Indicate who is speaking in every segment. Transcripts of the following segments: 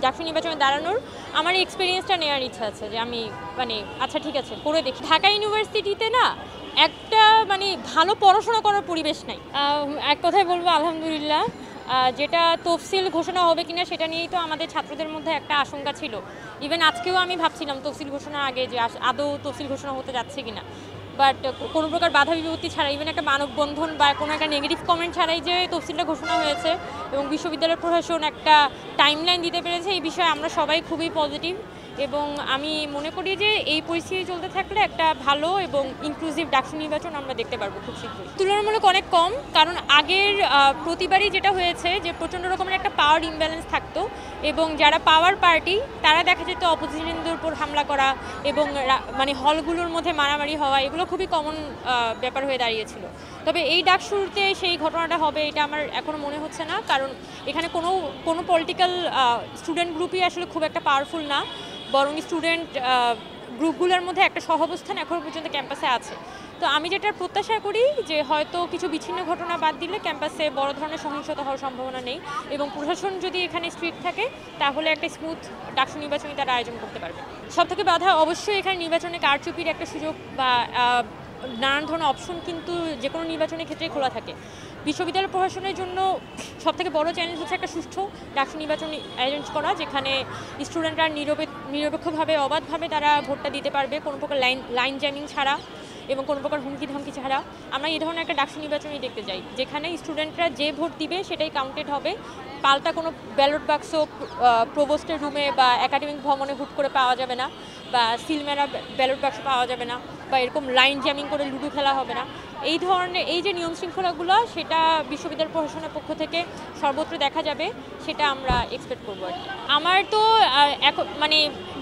Speaker 1: ডাকসু নির্বাচনে দাঁড়ানোর আমার এক্সপিরিয়েন্সটা নেওয়ার ইচ্ছা আছে যে আমি আচ্ছা ঠিক আছে করে দেখি। ঢাকা ইউনিভার্সিটিতে না একটা ভালো পড়াশোনা করার পরিবেশ নাই। এক কথায় বলবো আলহামদুলিল্লাহ। যেটা তফসিল ঘোষণা হবে কিনা সেটা নিয়েই তো আমাদের ছাত্রদের মধ্যে একটা আশঙ্কা ছিল। ইভেন আজকেও আমি ভাবছিলাম তফসিল ঘোষণার আগে যে আদৌ তফসিল ঘোষণা হতে যাচ্ছে কিনা, বাট কোনো প্রকার বাধা বিপত্তি ছাড়াই, ইভেন একটা মানববন্ধন বা কোনো একটা নেগেটিভ কমেন্ট ছাড়াই যে তফসিলটা ঘোষণা হয়েছে এবং বিশ্ববিদ্যালয় প্রশাসন একটা টাইমলাইন দিতে পেরেছে, এই বিষয়ে আমরা সবাই খুবই পজিটিভ। এবং আমি মনে করি যে এই পরিস্থিতি চলতে থাকলে একটা ভালো এবং ইনক্লুসিভ ডাকসু নির্বাচন আমরা দেখতে পারবো খুব শীঘ্রই। তুলনামূলক অনেক কম, কারণ আগের প্রতিবারই যেটা হয়েছে যে প্রচণ্ড রকমের একটা পাওয়ার ইমব্যালেন্স থাকতো এবং যারা পাওয়ার পার্টি তারা দেখা যেত অপোজিশনদের উপর হামলা করা এবং হলগুলোর মধ্যে মারামারি হওয়া, এগুলো খুবই কমন ব্যাপার হয়ে দাঁড়িয়েছিল। তবে এই ডাকসুতে সেই ঘটনাটা হবে এটা আমার এখনও মনে হচ্ছে না, কারণ এখানে কোনো পলিটিক্যাল স্টুডেন্ট গ্রুপই আসলে খুব একটা পাওয়ারফুল না, বরং স্টুডেন্ট গ্রুপগুলোর মধ্যে একটা সহাবস্থান এখনও পর্যন্ত ক্যাম্পাসে আছে। তো আমি যেটা প্রত্যাশা করি যে হয়তো কিছু বিচ্ছিন্ন ঘটনা বাদ দিলে ক্যাম্পাসে বড় ধরনের সহিংসতা হওয়ার সম্ভাবনা নেই এবং প্রশাসন যদি এখানে স্ট্রিক্ট থাকে তাহলে একটা স্মুথ ডাকসু নির্বাচনী তারা আয়োজন করতে পারবে। সবথেকে বাধা অবশ্যই এখানে নির্বাচনে কারচুপির একটা সুযোগ বা নানান ধরনের অপশন কিন্তু যে কোনো নির্বাচনের ক্ষেত্রেই খোলা থাকে। বিশ্ববিদ্যালয় প্রশাসনের জন্য সবথেকে বড় চ্যালেঞ্জ হচ্ছে একটা সুষ্ঠু ডাকসু নির্বাচন অ্যারেঞ্জ করা, যেখানে স্টুডেন্টরা নিরপেক্ষভাবে অবাধভাবে তারা ভোটটা দিতে পারবে, কোনো প্রকার লাইন জ্যামিং ছাড়া এবং কোনো প্রকার হুমকি ধামকি ছাড়া। আমরা এই ধরনের একটা ডাকসু নির্বাচনই দেখতে চাই, যেখানে স্টুডেন্টরা যে ভোট দিবে সেটাই কাউন্টেড হবে। পাল্টা কোনো ব্যালট বাক্স প্রভোস্টের রুমে বা একাডেমিক ভবনে হুট করে পাওয়া যাবে না, বা সিলমেরা ব্যালট বাক্স পাওয়া যাবে না, বা এরকম লাইন জ্যামিং করে লুডো খেলা হবে না। এই ধরনের এই যে নিয়ম শৃঙ্খলাগুলো সেটা বিশ্ববিদ্যালয় প্রশাসনের পক্ষ থেকে সর্বত্র দেখা যাবে, সেটা আমরা এক্সপেক্ট করবো আর কি। আমার তো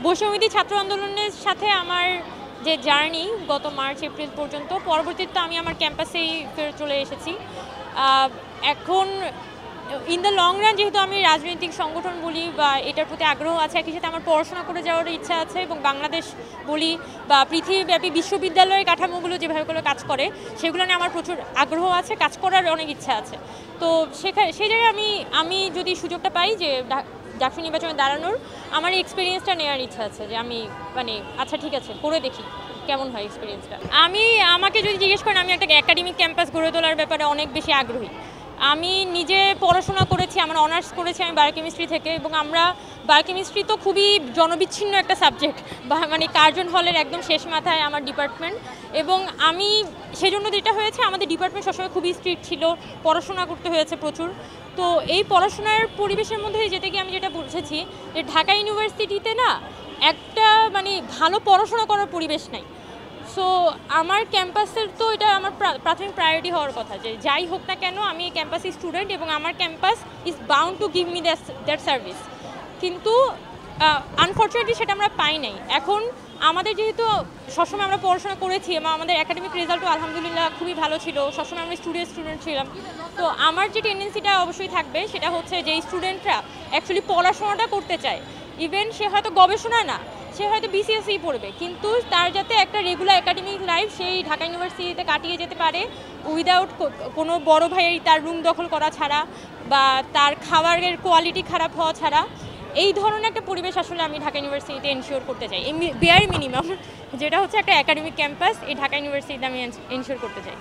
Speaker 1: বৈষম্যবিরোধী ছাত্র আন্দোলনের সাথে আমার যে জার্নি গত মার্চ এপ্রিল পর্যন্ত, পরবর্তীতে আমি আমার ক্যাম্পাসেই ফেরত চলে এসেছি। এখন ইন দ্য লং রান যেহেতু আমি রাজনৈতিক সংগঠন বলি বা এটার প্রতি আগ্রহ আছে, একই সাথে আমার পড়াশোনা করে যাওয়ার ইচ্ছা আছে এবং বাংলাদেশ বলি বা পৃথিবীব্যাপী বিশ্ববিদ্যালয়ের কাঠামোগুলো যেভাবে করে কাজ করে সেগুলো নিয়ে আমার প্রচুর আগ্রহ আছে, কাজ করার অনেক ইচ্ছা আছে। তো সেই জায়গায় আমি যদি সুযোগটা পাই যে ডাকসু নির্বাচনে দাঁড়ানোর, আমার এক্সপিরিয়েন্সটা নেওয়ার ইচ্ছা আছে যে আমি আচ্ছা ঠিক আছে করে দেখি কেমন হয় এক্সপিরিয়েন্সটা। আমাকে যদি জিজ্ঞেস করেন, আমি একটা একাডেমিক ক্যাম্পাস গড়ে তোলার ব্যাপারে অনেক বেশি আগ্রহী। আমি নিজে পড়াশোনা করেছি, আমার অনার্স করেছি আমি বায়োকেমিস্ট্রি থেকে, এবং আমরা বায়োকেমিস্ট্রি তো খুবই জনবিচ্ছিন্ন একটা সাবজেক্ট, বা কার্জন হলের একদম শেষ মাথায় আমার ডিপার্টমেন্ট। এবং আমি সেজন্য যেটা হয়েছে, আমাদের ডিপার্টমেন্ট সবসময় খুবই স্ট্রিক্ট ছিল, পড়াশোনা করতে হয়েছে প্রচুর। তো এই পড়াশোনার পরিবেশের মধ্যে যেতে গিয়ে আমি যেটা বুঝেছি যে ঢাকা ইউনিভার্সিটিতে না একটা ভালো পড়াশোনা করার পরিবেশ নাই। সো আমার ক্যাম্পাসের তো এটা আমার প্রাথমিক প্রায়োরিটি হওয়ার কথা, যে যাই হোক না কেন আমি ক্যাম্পাসের স্টুডেন্ট এবং আমার campus is bound to give me that service. কিন্তু আনফর্চুনেটলি সেটা আমরা পাই নাই। এখন আমাদের যেহেতু সবসময় আমরা পড়াশোনা করেছি এবং আমাদের একাডেমিক রেজাল্টও আলহামদুলিল্লাহ খুবই ভালো ছিল, সবসময় আমরা স্টুডেন্ট ছিলাম। তো আমার যে টেন্ডেন্সিটা অবশ্যই থাকবে সেটা হচ্ছে যে স্টুডেন্টরা অ্যাকচুয়ালি পড়াশোনাটা করতে চায়, ইভেন সে হয়তো গবেষণা না, সে হয়তো বিসিএসই পড়বে, কিন্তু তার যাতে একটা রেগুলার একাডেমিক লাইফ সেই ঢাকা ইউনিভার্সিটিতে কাটিয়ে যেতে পারে উইদাউট কোনো বড় ভাইয়ের তার রুম দখল করা ছাড়া বা তার খাবারের কোয়ালিটি খারাপ হওয়া ছাড়া, এই ধরনের একটা পরিবেশ আসলে আমি ঢাকা ইউনিভার্সিটিতে এনশিওর করতে চাই। বেয়ার মিনিমাম যেটা হচ্ছে একটা একাডেমিক ক্যাম্পাস, এই ঢাকা ইউনিভার্সিটিতে আমি এনশিওর করতে চাই।